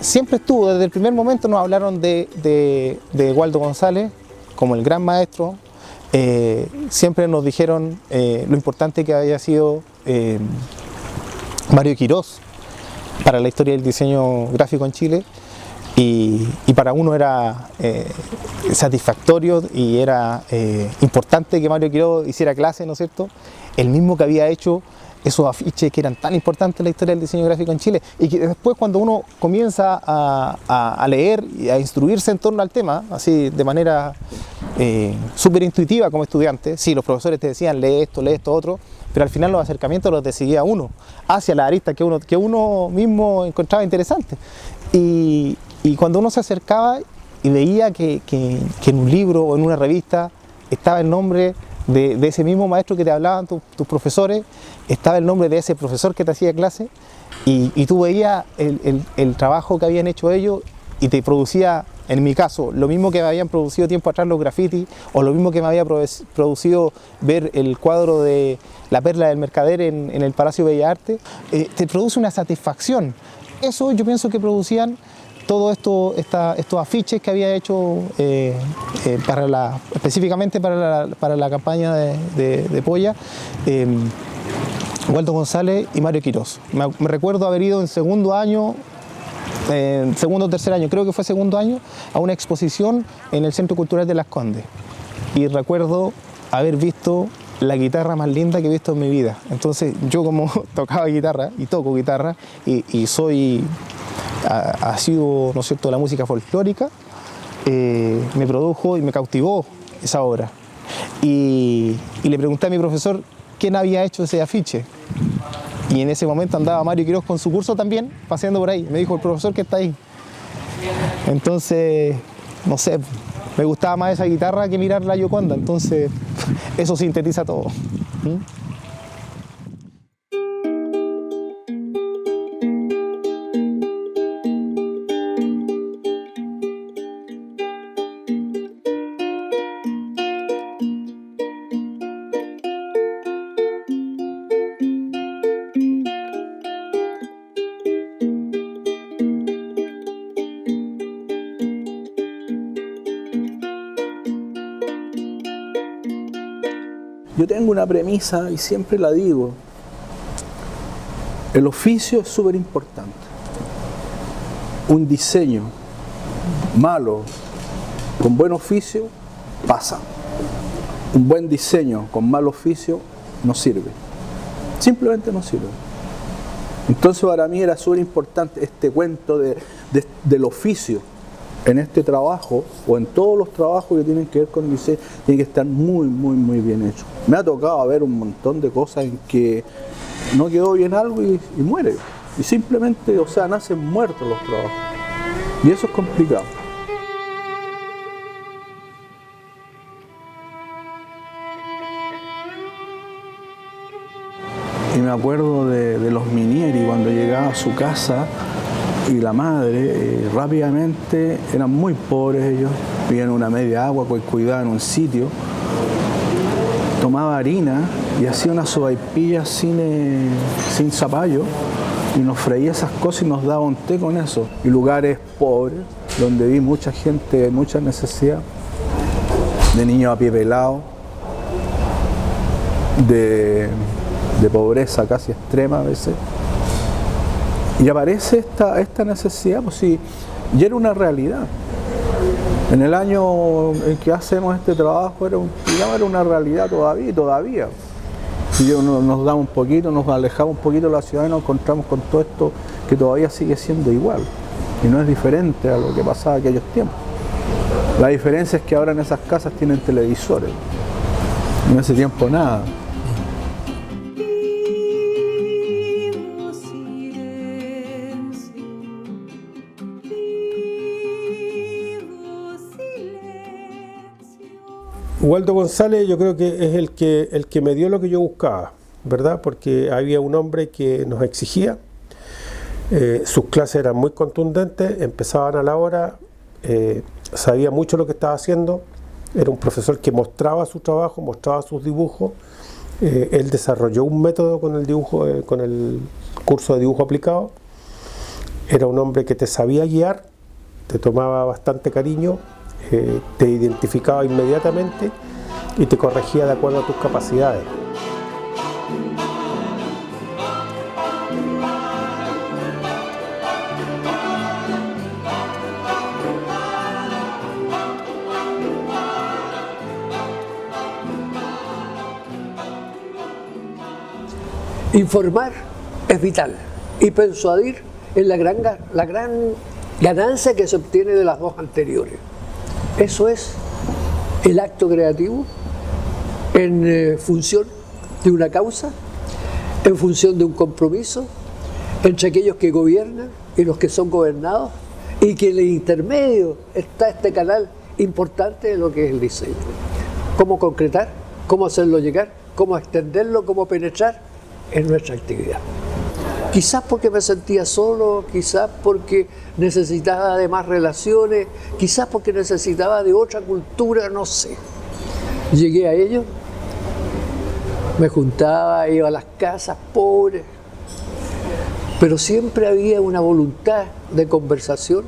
siempre estuvo, desde el primer momento nos hablaron de Waldo González como el gran maestro. Siempre nos dijeron lo importante que había sido Mario Quirós para la historia del diseño gráfico en Chile, y para uno era satisfactorio y era importante que Mario Quirós hiciera clase, ¿no es cierto? El mismo que había hecho esos afiches que eran tan importantes en la historia del diseño gráfico en Chile, y que después, cuando uno comienza a leer y a instruirse en torno al tema, así de manera súper intuitiva como estudiante, sí, los profesores te decían lee esto, otro, pero al final los acercamientos los decidía uno hacia la arista que uno mismo encontraba interesante. Y cuando uno se acercaba y veía que en un libro o en una revista estaba el nombre de ese mismo maestro que te hablaban tus profesores, estaba el nombre de ese profesor que te hacía clase, y tú veías el trabajo que habían hecho ellos, y te producía, en mi caso, lo mismo que me habían producido tiempo atrás los grafitis, o lo mismo que me había producido ver el cuadro de La Perla del Mercader en el Palacio de Bellas Artes. Te produce una satisfacción. Eso yo pienso que producían todo estos afiches que había hecho específicamente para la campaña de Polla, Waldo González y Mario Quirós. Me recuerdo haber ido en segundo año, segundo o tercer año, creo que fue segundo año, a una exposición en el Centro Cultural de Las Condes. Y recuerdo haber visto la guitarra más linda que he visto en mi vida. Entonces yo, como tocaba guitarra y toco guitarra y soy asiduo, ¿no es cierto?, la música folclórica, me produjo y me cautivó esa obra. Y le pregunté a mi profesor quién había hecho ese afiche. Y en ese momento andaba Mario Quirós con su curso también, paseando por ahí. Me dijo: el profesor que está ahí. Entonces, no sé, me gustaba más esa guitarra que mirar la Gioconda. Entonces, eso sintetiza todo. Yo tengo una premisa y siempre la digo: el oficio es súper importante. Un diseño malo con buen oficio pasa. Un buen diseño con mal oficio no sirve. Simplemente no sirve. Entonces, para mí era súper importante este cuento del oficio en este trabajo, o en todos los trabajos que tienen que ver con diseño. Tiene que estar muy, muy, muy bien hecho. Me ha tocado ver un montón de cosas en que no quedó bien algo y muere. Y simplemente, o sea, nacen muertos los trabajos. Y eso es complicado. Y me acuerdo de los Minieri, cuando llegaba a su casa, y la madre rápidamente, eran muy pobres ellos, vivían una media agua, cuidaban un sitio, tomaba harina y hacía una sopaipilla sin zapallo, y nos freía esas cosas y nos daba un té con eso. Y lugares pobres, donde vi mucha gente, mucha necesidad, de niños a pie pelado, de pobreza casi extrema a veces. Y aparece esta necesidad, pues sí, y era una realidad. En el año en que hacemos este trabajo era una realidad todavía. Si nos damos un poquito, nos alejamos un poquito de la ciudad y nos encontramos con todo esto que todavía sigue siendo igual. Y no es diferente a lo que pasaba en aquellos tiempos. La diferencia es que ahora en esas casas tienen televisores. En ese tiempo nada. Waldo González yo creo que es el que me dio lo que yo buscaba, ¿verdad? Porque había un hombre que nos exigía, sus clases eran muy contundentes, empezaban a la hora, sabía mucho lo que estaba haciendo, era un profesor que mostraba su trabajo, mostraba sus dibujos, él desarrolló un método con el dibujo, con el curso de dibujo aplicado, Era un hombre que te sabía guiar, te tomaba bastante cariño, te identificaba inmediatamente y te corregía de acuerdo a tus capacidades. Informar es vital y persuadir es la gran ganancia que se obtiene de las dos anteriores. Eso es el acto creativo en función de una causa, en función de un compromiso entre aquellos que gobiernan y los que son gobernados, y que en el intermedio está este canal importante de lo que es el diseño. Cómo concretar, cómo hacerlo llegar, cómo extenderlo, cómo penetrar en nuestra actividad. Quizás porque me sentía solo, quizás porque necesitaba de más relaciones, quizás porque necesitaba de otra cultura, no sé. Llegué a ello, me juntaba, iba a las casas pobres, pero siempre había una voluntad de conversación,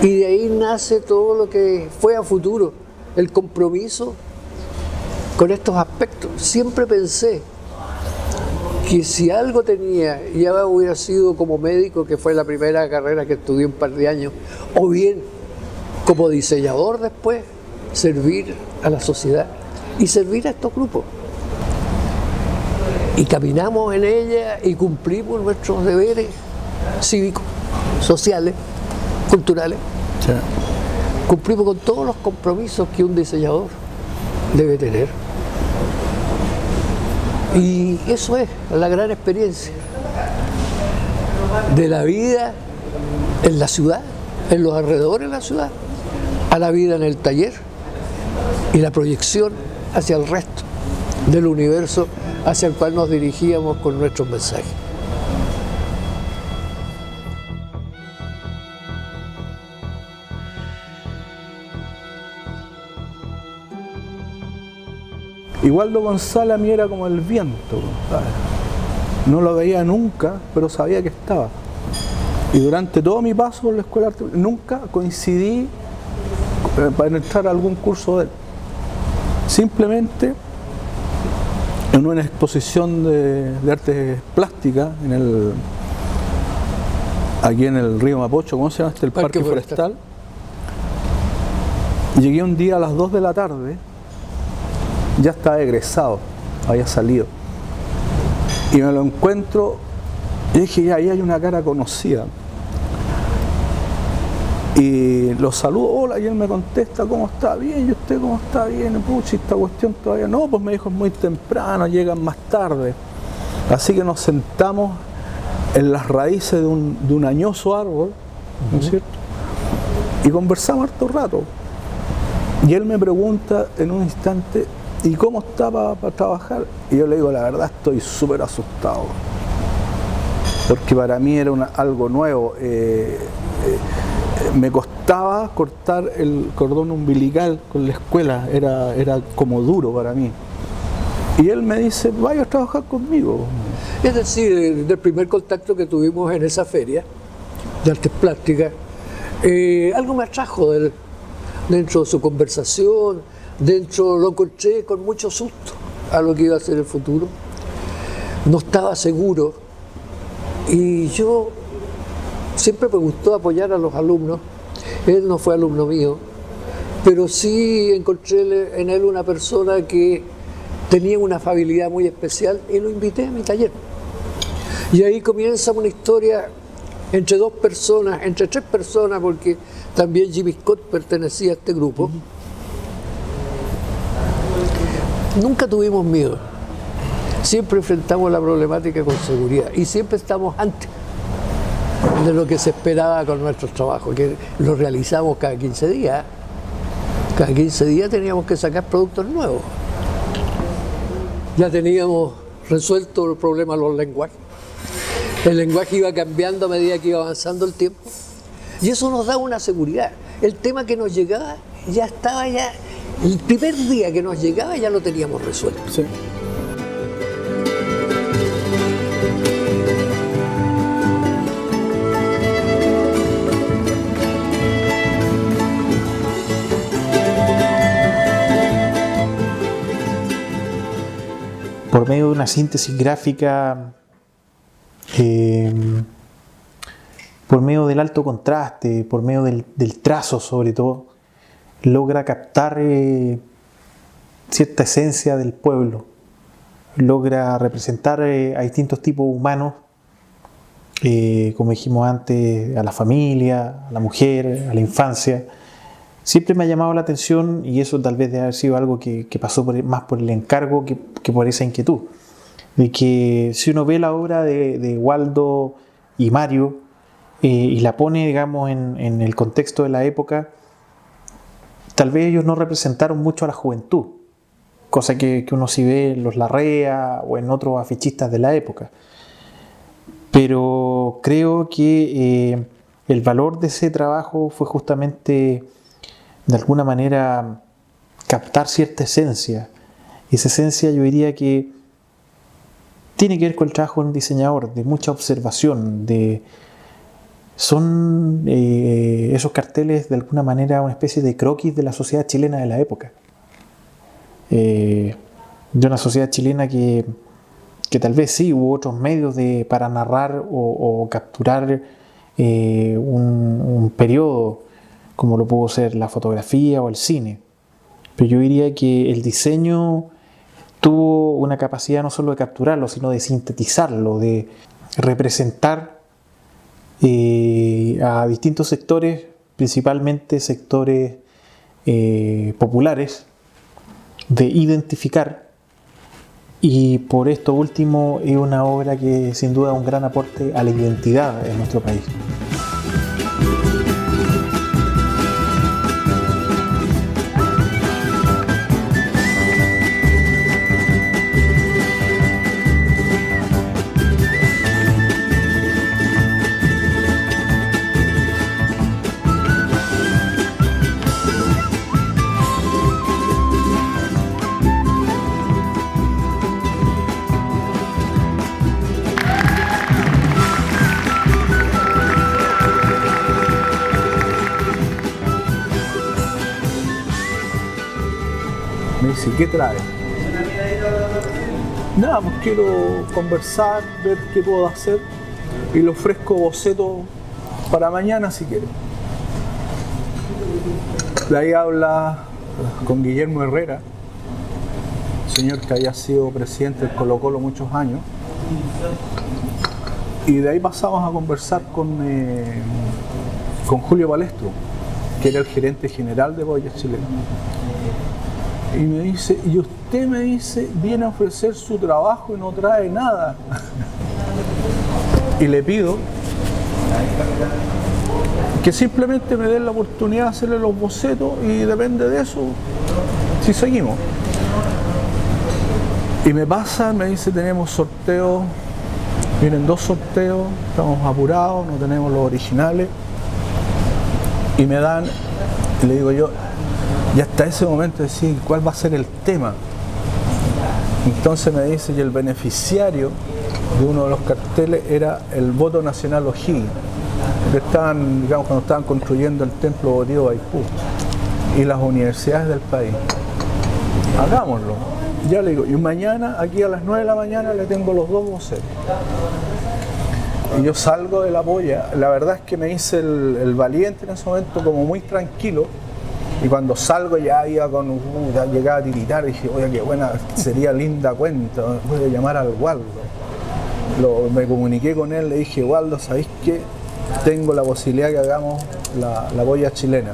y de ahí nace todo lo que fue a futuro, el compromiso con estos aspectos. Siempre pensé que si algo tenía, ya hubiera sido como médico, que fue la primera carrera que estudié un par de años, o bien como diseñador después, servir a la sociedad y servir a estos grupos. Y caminamos en ella y cumplimos nuestros deberes cívicos, sociales, culturales. Sí. Cumplimos con todos los compromisos que un diseñador debe tener. Y eso es la gran experiencia de la vida en la ciudad, en los alrededores de la ciudad, a la vida en el taller y la proyección hacia el resto del universo hacia el cual nos dirigíamos con nuestros mensajes. Igualdo González a mí era como el viento, compadre. No lo veía nunca, pero sabía que estaba. Y durante todo mi paso por la escuela de arte, nunca coincidí para entrar a algún curso de él. Simplemente en una exposición de artes plásticas aquí en el río Mapocho, ¿cómo se llama este? El Parque Forestal. Llegué un día a las 2 de la tarde, ya estaba egresado, había salido, y me lo encuentro y dije, ya ahí hay una cara conocida, y lo saludo, hola, y él me contesta, ¿cómo está? Bien. ¿Y usted cómo está? Bien. Pucha, esta cuestión todavía no, pues me dijo, es muy temprano, llegan más tarde. Así que nos sentamos en las raíces de un añoso árbol, ¿no es cierto? Y conversamos harto rato. Y él me pregunta en un instante, ¿y cómo está para trabajar? Y yo le digo, la verdad estoy súper asustado, porque para mí era algo nuevo. Me costaba cortar el cordón umbilical con la escuela, era como duro para mí. Y él me dice, vaya a trabajar conmigo. Es decir, del primer contacto que tuvimos en esa feria de artes plásticas, algo me atrajo dentro de su conversación, lo encontré con mucho susto a lo que iba a ser el futuro. No estaba seguro, y yo siempre me gustó apoyar a los alumnos. Él no fue alumno mío, pero sí encontré en él una persona que tenía una afabilidad muy especial, y lo invité a mi taller. Y ahí comienza una historia entre tres personas, porque también Jimmy Scott pertenecía a este grupo. Nunca tuvimos miedo, siempre enfrentamos la problemática con seguridad, y siempre estamos antes de lo que se esperaba con nuestros trabajos, que los realizamos cada 15 días. Cada 15 días teníamos que sacar productos nuevos. Ya teníamos resuelto el problema de los lenguajes. El lenguaje iba cambiando a medida que iba avanzando el tiempo, y eso nos daba una seguridad. El tema que nos llegaba ya estaba, el primer día que nos llegaba ya lo teníamos resuelto. Sí. por medio de una síntesis gráfica, por medio del alto contraste, por medio del trazo sobre todo, logra captar cierta esencia del pueblo, logra representar a distintos tipos humanos, como dijimos antes, a la familia, a la mujer, a la infancia. Siempre me ha llamado la atención, y eso tal vez debe haber sido algo que pasó más por el encargo que por esa inquietud, de que si uno ve la obra de Waldo y Mario y la pone, digamos, en el contexto de la época, tal vez ellos no representaron mucho a la juventud, cosa que uno sí ve en los Larrea o en otros afichistas de la época. Pero creo que el valor de ese trabajo fue justamente, de alguna manera, captar cierta esencia. Y esa esencia yo diría que tiene que ver con el trabajo de un diseñador, de mucha observación, son esos carteles de alguna manera una especie de croquis de la sociedad chilena de la época. De una sociedad chilena que tal vez sí hubo otros medios para narrar o capturar un periodo, como lo pudo ser la fotografía o el cine. Pero yo diría que el diseño tuvo una capacidad no solo de capturarlo, sino de sintetizarlo, de representar a distintos sectores, principalmente sectores populares, de identificar, y por esto último es una obra que sin duda es un gran aporte a la identidad en nuestro país. Me dice, ¿qué trae? Nada, pues quiero conversar, ver qué puedo hacer, y le ofrezco boceto para mañana si quiere. De ahí habla con Guillermo Herrera, señor que había sido presidente del Colo-Colo muchos años, y de ahí pasamos a conversar con Julio Palestro, que era el gerente general de Boyas Chilena. Y me dice, y usted me dice, viene a ofrecer su trabajo y no trae nada. Y le pido que simplemente me den la oportunidad de hacerle los bocetos, y depende de eso si seguimos. Y me pasa, me dice, tenemos sorteos, vienen 2 sorteos, estamos apurados, no tenemos los originales. Y me dan, y le digo yo, y hasta ese momento decía, ¿cuál va a ser el tema? Entonces me dice que el beneficiario de uno de los carteles era el voto nacional O'Higgins, que estaban, digamos, cuando estaban construyendo el templo votivo Maipú y las universidades del país. Hagámoslo. Ya le digo, y mañana, aquí a las 9 de la mañana, le tengo los 2 bocetos. Y yo salgo de la polla. La verdad es que me hice el valiente en ese momento, como muy tranquilo. Y cuando salgo ya iba ya llegaba a tiritar, y dije, oye, qué buena, sería linda cuenta, voy a llamar al Waldo. Me comuniqué con él, le dije, Waldo, ¿sabéis qué? Tengo la posibilidad que hagamos la boya chilena.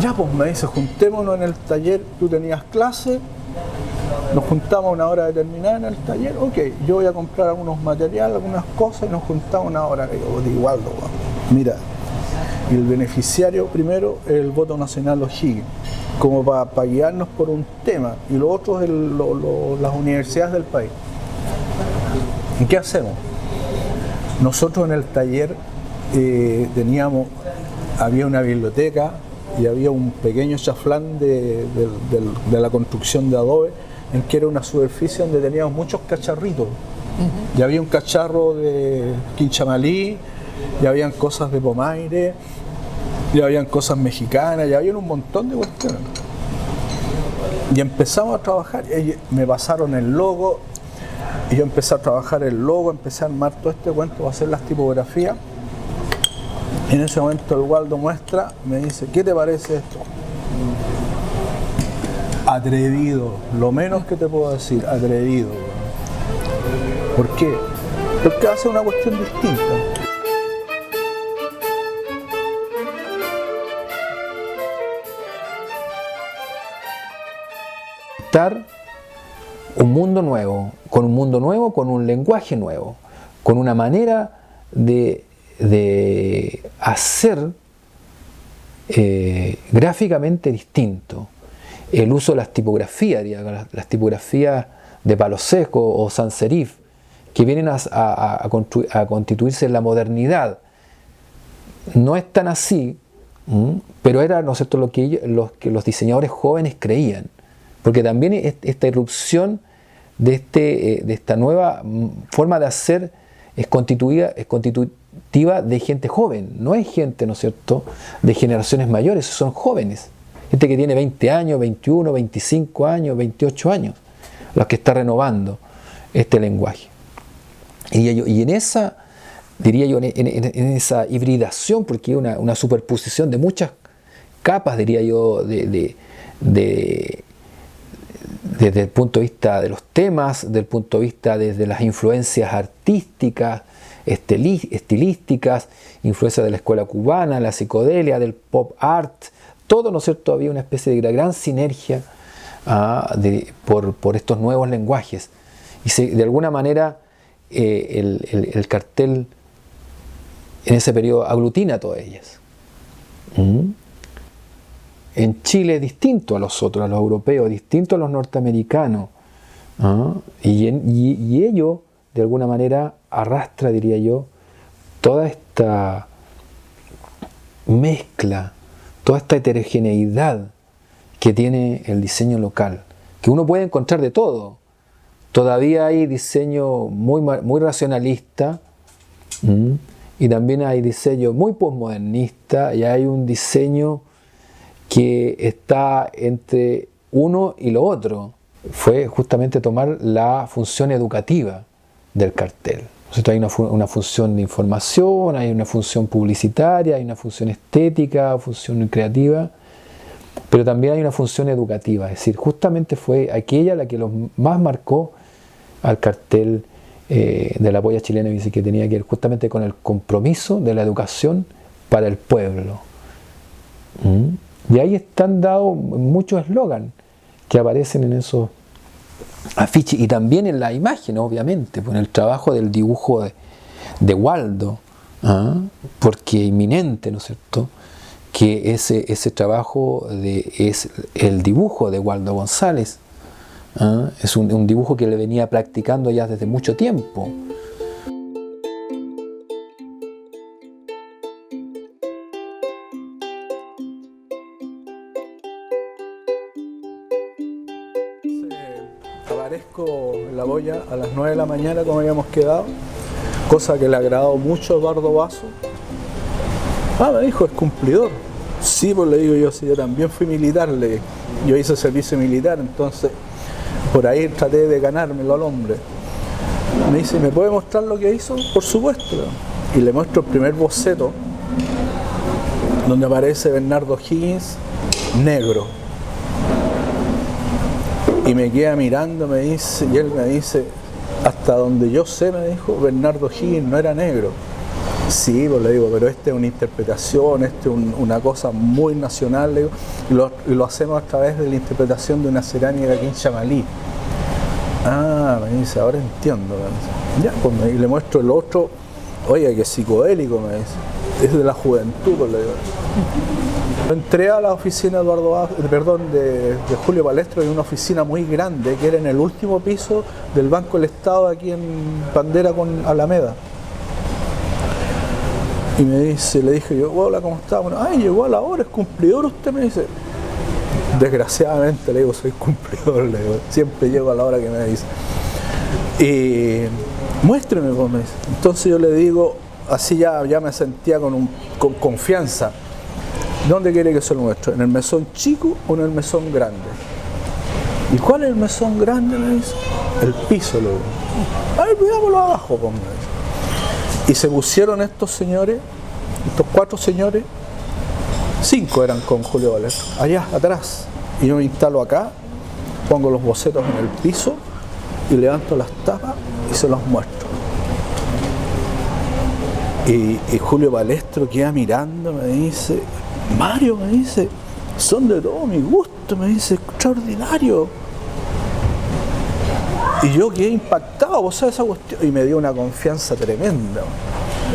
Ya, pues me dice, juntémonos en el taller, tú tenías clase, nos juntamos a una hora determinada en el taller, ok, yo voy a comprar algunos materiales, algunas cosas, y nos juntamos una hora. Le digo, Waldo, mira, y el beneficiario primero es el voto nacional O'Higgins, como para guiarnos por un tema, y lo otro es las universidades del país. ¿Y qué hacemos? Nosotros en el taller había una biblioteca y había un pequeño chaflán de la construcción de adobe, en que era una superficie donde teníamos muchos cacharritos. Y había un cacharro de quinchamalí, y habían cosas de Pomaire, y habían cosas mexicanas, y había un montón de cuestiones. Y empezamos a trabajar, y me pasaron el logo, y yo empecé a trabajar el logo, empecé a armar todo este cuento, a hacer las tipografías. Y en ese momento el Waldo muestra, me dice, ¿qué te parece esto? Atrevido, lo menos que te puedo decir, atrevido. ¿Por qué? Porque hace una cuestión distinta. Un mundo nuevo, con un lenguaje nuevo, con una manera de hacer gráficamente distinto. El uso de las tipografías, las tipografías de palo seco o sans serif, que vienen a constituirse en la modernidad. No es tan así, pero era, ¿no es cierto?, lo que los diseñadores jóvenes creían. Porque también esta irrupción de esta nueva forma de hacer es constitutiva de gente joven. No es gente, ¿no es cierto?, de generaciones mayores, son jóvenes. Gente que tiene 20 años, 21, 25 años, 28 años, los que está renovando este lenguaje. Y en esa, diría yo, en esa hibridación, porque hay una superposición de muchas capas, diría yo, desde el punto de vista de los temas, desde el punto de vista desde las influencias artísticas, estilísticas, influencias de la escuela cubana, la psicodelia, del pop art, todo, ¿no es cierto?, había una especie de gran sinergia por estos nuevos lenguajes. Y de alguna manera el cartel en ese periodo aglutina a todas ellas. En Chile es distinto a los otros, a los europeos, distinto a los norteamericanos. Y ello, de alguna manera, arrastra, diría yo, toda esta mezcla, toda esta heterogeneidad que tiene el diseño local, que uno puede encontrar de todo. Todavía hay diseño muy racionalista, y también hay diseño muy postmodernista, y hay un diseño que está entre uno y lo otro. Fue justamente tomar la función educativa del cartel. Entonces, hay una función de información, hay una función publicitaria, hay una función estética, función creativa, pero también hay una función educativa. Es decir, justamente fue aquella la que más marcó al cartel de la polla chilena, que tenía que ver justamente con el compromiso de la educación para el pueblo. Y ahí están dados muchos eslogans que aparecen en esos afiches y también en la imagen, obviamente, en el trabajo del dibujo de Waldo, porque es inminente, ¿no es cierto?, que ese trabajo es el dibujo de Waldo González. Es un dibujo que le venía practicando ya desde mucho tiempo. Aparezco en la boya a las 9 de la mañana como habíamos quedado, cosa que le agradó mucho a Eduardo Basso. Me dijo, es cumplidor. Sí, pues le digo yo, sí, yo también fui militar, yo hice servicio militar, entonces por ahí traté de ganármelo al hombre. Me dice, ¿me puede mostrar lo que hizo? Por supuesto. Y le muestro el primer boceto, donde aparece Bernardo Higgins, negro. Y me queda mirando, me dice, y él me dice, hasta donde yo sé, me dijo, Bernardo Higgins no era negro. Sí, pues le digo, pero esta es una interpretación, esta es una cosa muy nacional, le digo, y lo hacemos a través de la interpretación de una cerámica aquí en Chamalí. Me dice, ahora entiendo. Me dice. Ya, pues y le muestro el otro, oye, que psicodélico, me dice, es de la juventud, pues le digo. Entré a la oficina de Julio Palestro, en una oficina muy grande que era en el último piso del Banco del Estado aquí en Bandera con Alameda. Y me dice, le dije yo, hola, ¿cómo está? Bueno, llegó a la hora, es cumplidor usted, me dice. Desgraciadamente, le digo, soy cumplidor, le digo, siempre llego a la hora que me dice. Y muéstreme, pues, me dice. Entonces yo le digo, así ya me sentía con confianza. ¿Dónde quiere que se lo muestre? ¿En el mesón chico o en el mesón grande? ¿Y cuál es el mesón grande? Me dice. El piso, le digo. Ay, veámoslo abajo, pues, me dice. Y se pusieron estos señores, estos 4 señores, 5 eran con Julio Balestro, allá atrás. Y yo me instalo acá, pongo los bocetos en el piso y levanto las tapas y se los muestro. Y Julio Balestro queda mirando, me dice, Mario, me dice, son de todo mi gusto, me dice, extraordinario. Y yo quedé impactado, vos sabés esa cuestión, y me dio una confianza tremenda.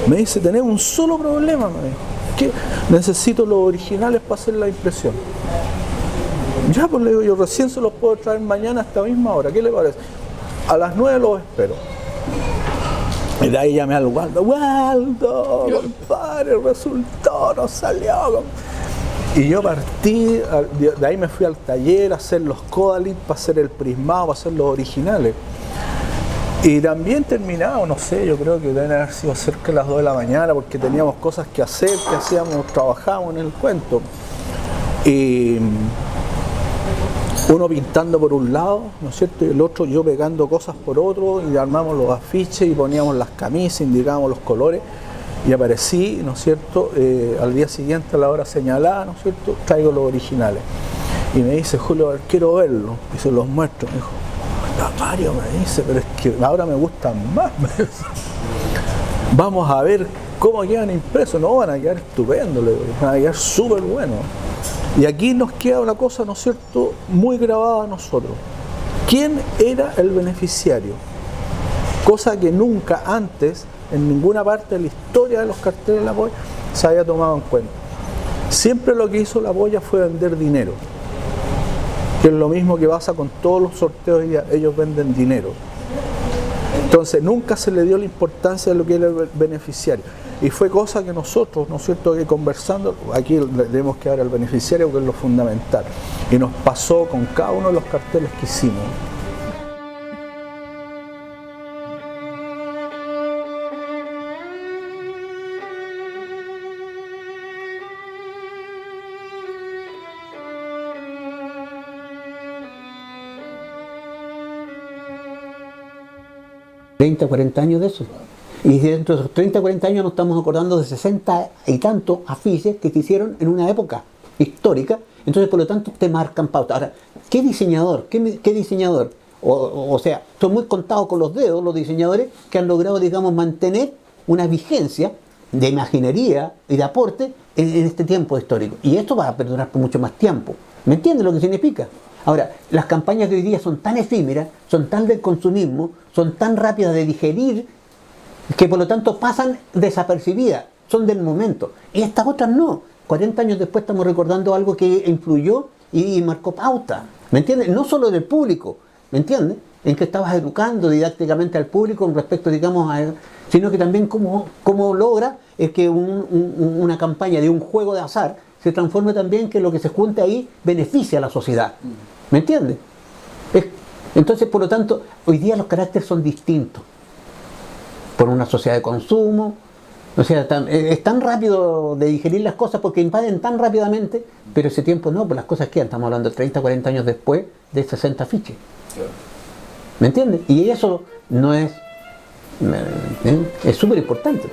Me dice, tenemos un solo problema, me dijo, que necesito los originales para hacer la impresión. Ya, pues le digo, yo recién se los puedo traer mañana a esta misma hora, ¿qué le parece? A las 9 los espero. Y de ahí llamé al Waldo, Waldo, compadre, el resultado no salió. Y yo partí, de ahí me fui al taller a hacer los Kodalit, para hacer el prismado, para hacer los originales. Y también terminaba, no sé, yo creo que deben haber sido cerca de las 2 de la mañana, porque teníamos cosas que hacer, que hacíamos, trabajábamos en el cuento. Y uno pintando por un lado, ¿no es cierto? Y el otro yo pegando cosas por otro, y armamos los afiches y poníamos las camisas, indicábamos los colores, y aparecí, ¿no es cierto? Al día siguiente, a la hora señalada, ¿no es cierto? Traigo los originales. Y me dice, Julio, quiero verlos, y se los muestro. Me dijo, Mario, me dice, pero es que ahora me gustan más. Vamos a ver cómo quedan impresos. No, van a quedar estupendos, van a quedar súper buenos. Y aquí nos queda una cosa, ¿no es cierto?, muy grabada a nosotros. ¿Quién era el beneficiario? Cosa que nunca antes, en ninguna parte de la historia de los carteles de la Polla, se había tomado en cuenta. Siempre lo que hizo la Polla fue vender dinero, que es lo mismo que pasa con todos los sorteos, ellos venden dinero. Entonces nunca se le dio la importancia de lo que era el beneficiario. Y fue cosa que nosotros, ¿no es cierto?, que conversando, aquí le tenemos que dar al beneficiario, que es lo fundamental. Y nos pasó con cada uno de los carteles que hicimos. ¿30, 40 años de eso? Y dentro de esos 30, 40 años nos estamos acordando de 60 y tantos afiches que se hicieron en una época histórica. Entonces, por lo tanto, te marcan pauta. Ahora, ¿qué diseñador? ¿Qué diseñador? O sea, son muy contados con los dedos los diseñadores que han logrado, digamos, mantener una vigencia de imaginería y de aporte en este tiempo histórico. Y esto va a perdurar por mucho más tiempo. ¿Me entiendes lo que significa? Ahora, las campañas de hoy día son tan efímeras, son tan del consumismo, son tan rápidas de digerir, que por lo tanto pasan desapercibidas, son del momento. Y estas otras no. 40 años después estamos recordando algo que influyó y marcó pauta. ¿Me entiendes? No solo del público, ¿me entiendes? En que estabas educando didácticamente al público con respecto, digamos, a él, sino que también cómo logra es que una campaña de un juego de azar se transforme también que lo que se junte ahí beneficie a la sociedad. ¿Me entiendes? Entonces, por lo tanto, hoy día los caracteres son distintos. Por una sociedad de consumo, o sea, es tan rápido de digerir las cosas porque invaden tan rápidamente, pero ese tiempo no, pues las cosas quedan, estamos hablando de 30, 40 años después de 60 afiches. ¿Me entiendes? Y eso no es... es súper importante.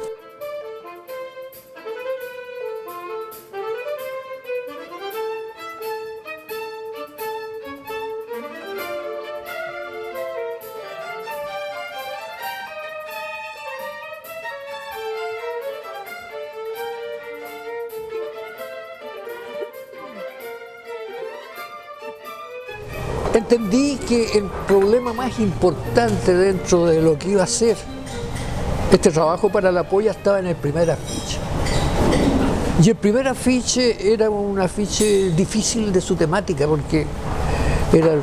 Entendí que el problema más importante dentro de lo que iba a ser este trabajo para la Polla estaba en el primer afiche. Y el primer afiche era un afiche difícil de su temática porque era,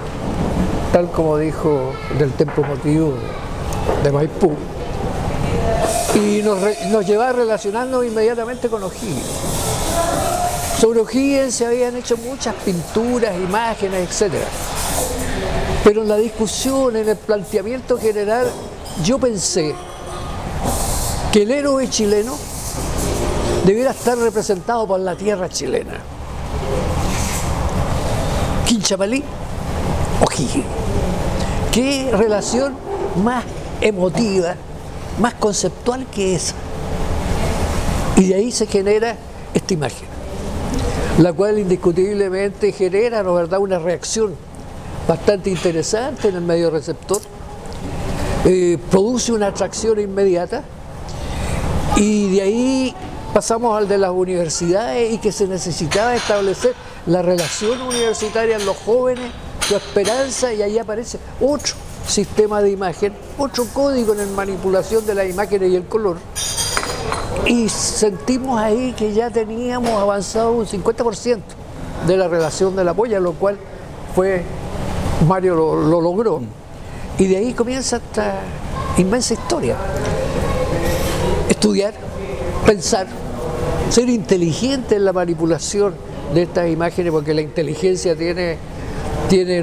tal como dijo, del templo motivo de Maipú. Y nos llevaba relacionando inmediatamente con O'Higgins. Sobre O'Higgins se habían hecho muchas pinturas, imágenes, etcétera. Pero en la discusión, en el planteamiento general, yo pensé que el héroe chileno debiera estar representado por la tierra chilena. Quinchapalí, O'Higgins. ¿Qué relación más emotiva, más conceptual que esa? Y de ahí se genera esta imagen, la cual indiscutiblemente genera, ¿no es verdad?, una reacción bastante interesante en el medio receptor, produce una atracción inmediata, y de ahí pasamos al de las universidades, y que se necesitaba establecer la relación universitaria en los jóvenes, su esperanza, y ahí aparece otro sistema de imagen, otro código en la manipulación de las imágenes y el color, y sentimos ahí que ya teníamos avanzado un 50% de la relación de la polla, lo cual Mario lo logró, y de ahí comienza esta inmensa historia. Estudiar, pensar, ser inteligente en la manipulación de estas imágenes, porque la inteligencia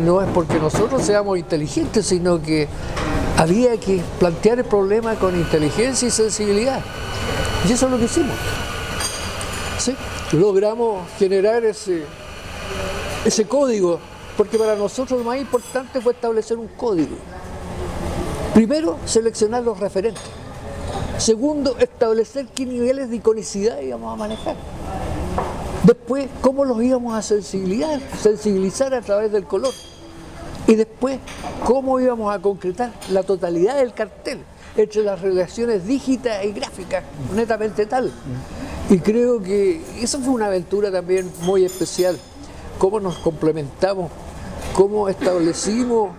no es porque nosotros seamos inteligentes, sino que había que plantear el problema con inteligencia y sensibilidad. Y eso es lo que hicimos. ¿Sí? Logramos generar ese código, porque para nosotros lo más importante fue establecer un código. Primero, seleccionar los referentes. Segundo, establecer qué niveles de iconicidad íbamos a manejar. Después, cómo los íbamos a sensibilizar a través del color. Y después, cómo íbamos a concretar la totalidad del cartel entre las relaciones dígitas y gráficas, netamente tal. Y creo que eso fue una aventura también muy especial. Cómo nos complementamos, cómo establecimos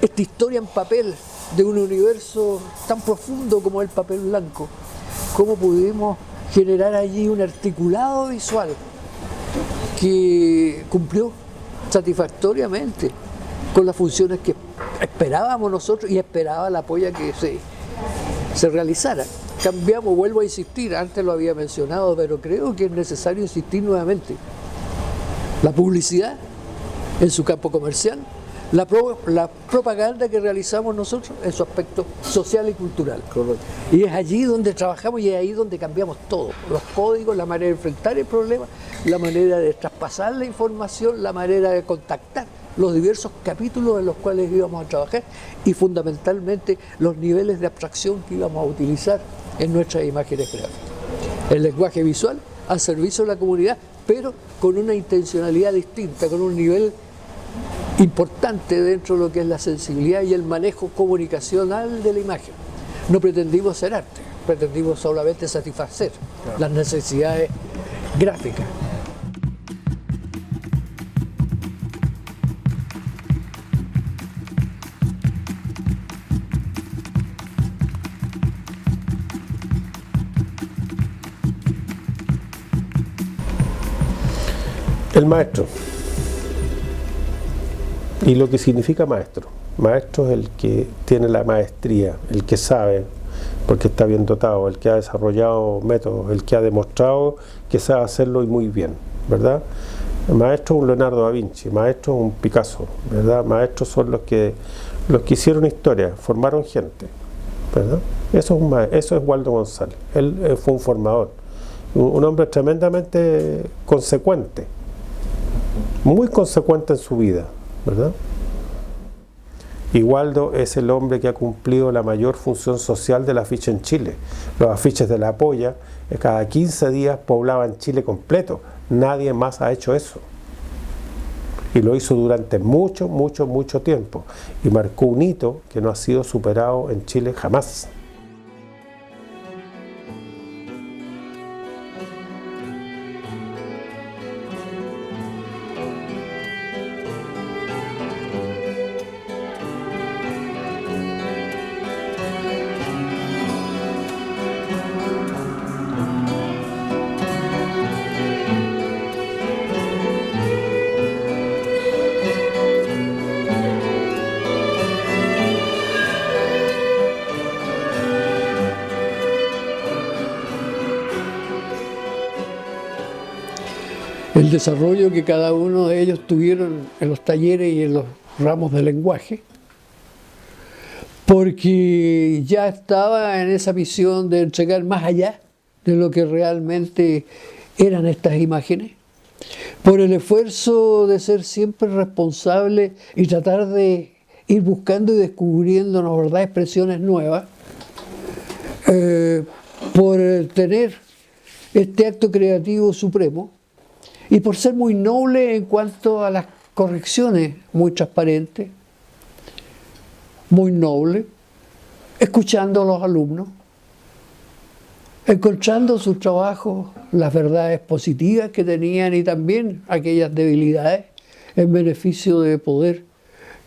esta historia en papel de un universo tan profundo como el papel blanco. Cómo pudimos generar allí un articulado visual que cumplió satisfactoriamente con las funciones que esperábamos nosotros y esperaba la polla que se realizara. Cambiamos, vuelvo a insistir, antes lo había mencionado, pero creo que es necesario insistir nuevamente. La publicidad en su campo comercial, la propaganda que realizamos nosotros en su aspecto social y cultural. Correcto. Y es allí donde trabajamos y es ahí donde cambiamos todo. Los códigos, la manera de enfrentar el problema, la manera de traspasar la información, la manera de contactar los diversos capítulos en los cuales íbamos a trabajar y fundamentalmente los niveles de abstracción que íbamos a utilizar en nuestras imágenes gráficas. El lenguaje visual al servicio de la comunidad, pero con una intencionalidad distinta, con un nivel importante dentro de lo que es la sensibilidad y el manejo comunicacional de la imagen. No pretendimos ser arte, pretendimos solamente satisfacer las necesidades gráficas. El maestro. Y lo que significa maestro. Maestro es el que tiene la maestría, el que sabe, porque está bien dotado, el que ha desarrollado métodos, el que ha demostrado que sabe hacerlo y muy bien, ¿verdad? El maestro es un Leonardo da Vinci, maestro es un Picasso, ¿verdad? Maestros son los que hicieron historia, formaron gente, ¿verdad? Eso es Waldo González. Él fue un formador, un hombre tremendamente consecuente, muy consecuente en su vida, ¿verdad? Y Waldo es el hombre que ha cumplido la mayor función social del afiche en Chile. Los afiches de la polla cada 15 días poblaban Chile completo. Nadie más ha hecho eso. Y lo hizo durante mucho tiempo. Y marcó un hito que no ha sido superado en Chile jamás. El desarrollo que cada uno de ellos tuvieron en los talleres y en los ramos de lenguaje, porque ya estaba en esa visión de entregar más allá de lo que realmente eran estas imágenes, por el esfuerzo de ser siempre responsable y tratar de ir buscando y descubriendo, ¿no verdad?, expresiones nuevas, por tener este acto creativo supremo y por ser muy noble en cuanto a las correcciones, muy transparente, muy noble, escuchando a los alumnos, encontrando en sus trabajos las verdades positivas que tenían y también aquellas debilidades en beneficio de poder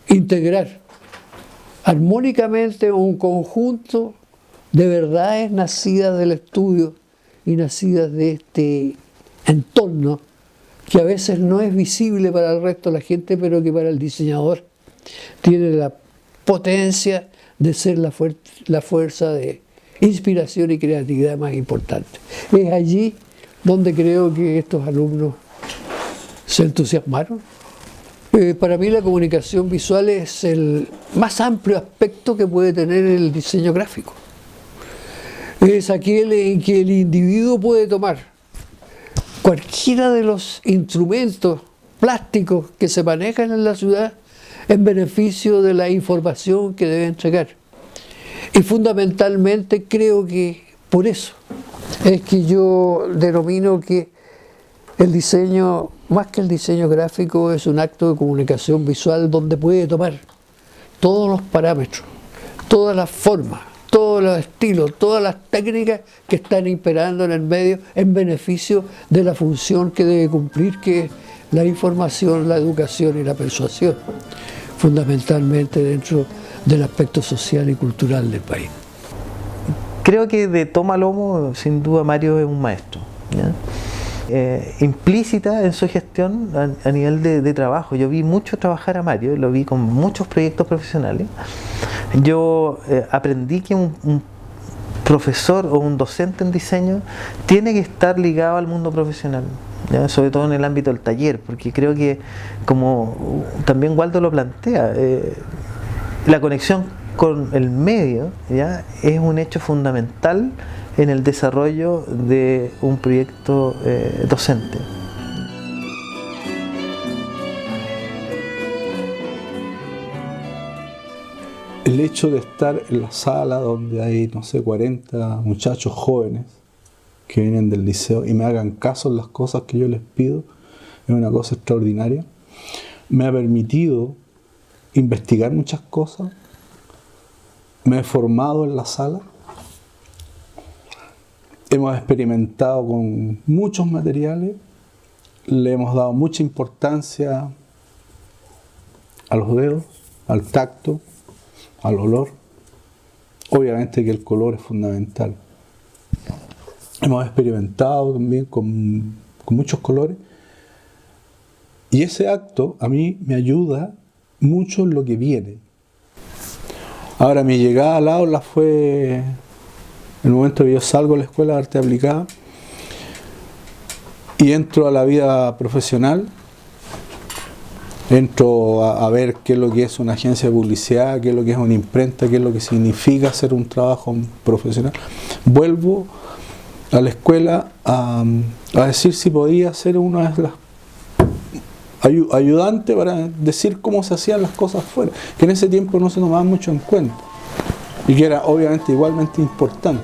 integrar armónicamente un conjunto de verdades nacidas del estudio y nacidas de este entorno que a veces no es visible para el resto de la gente, pero que para el diseñador tiene la potencia de ser la fuerza de inspiración y creatividad más importante. Es allí donde creo que estos alumnos se entusiasmaron. Para mí la comunicación visual es el más amplio aspecto que puede tener el diseño gráfico. Es aquel en que el individuo puede tomar cualquiera de los instrumentos plásticos que se manejan en la ciudad en beneficio de la información que debe entregar. Y fundamentalmente creo que por eso es que yo denomino que el diseño, más que el diseño gráfico, es un acto de comunicación visual donde puede tomar todos los parámetros, todas las formas, todos los estilos, todas las técnicas que están imperando en el medio en beneficio de la función que debe cumplir, que es la información, la educación y la persuasión, fundamentalmente dentro del aspecto social y cultural del país. Creo que de toma a lomo, sin duda, Mario es un maestro, ¿ya? Implícita en su gestión a nivel de trabajo. Yo vi mucho trabajar a Mario, lo vi con muchos proyectos profesionales. Yo aprendí que un profesor o un docente en diseño tiene que estar ligado al mundo profesional, ¿ya? Sobre todo en el ámbito del taller, porque creo que, como también Waldo lo plantea, la conexión con el medio, ¿ya?, es un hecho fundamental en el desarrollo de un proyecto docente. El hecho de estar en la sala donde hay, no sé, 40 muchachos jóvenes que vienen del liceo y me hagan caso en las cosas que yo les pido, es una cosa extraordinaria. Me ha permitido investigar muchas cosas, me he formado en la sala, hemos experimentado con muchos materiales, le hemos dado mucha importancia a los dedos, al tacto, al olor. Obviamente que el color es fundamental. Hemos experimentado también con muchos colores y ese acto a mí me ayuda mucho en lo que viene. Ahora, mi llegada al aula fue en el momento que yo salgo de la Escuela de Arte Aplicada y entro a la vida profesional. Entro a ver qué es lo que es una agencia de publicidad, qué es lo que es una imprenta, qué es lo que significa hacer un trabajo profesional. Vuelvo a la escuela a decir si podía ser una de las ayudante para decir cómo se hacían las cosas fuera, que en ese tiempo no se tomaban mucho en cuenta y que era obviamente igualmente importante.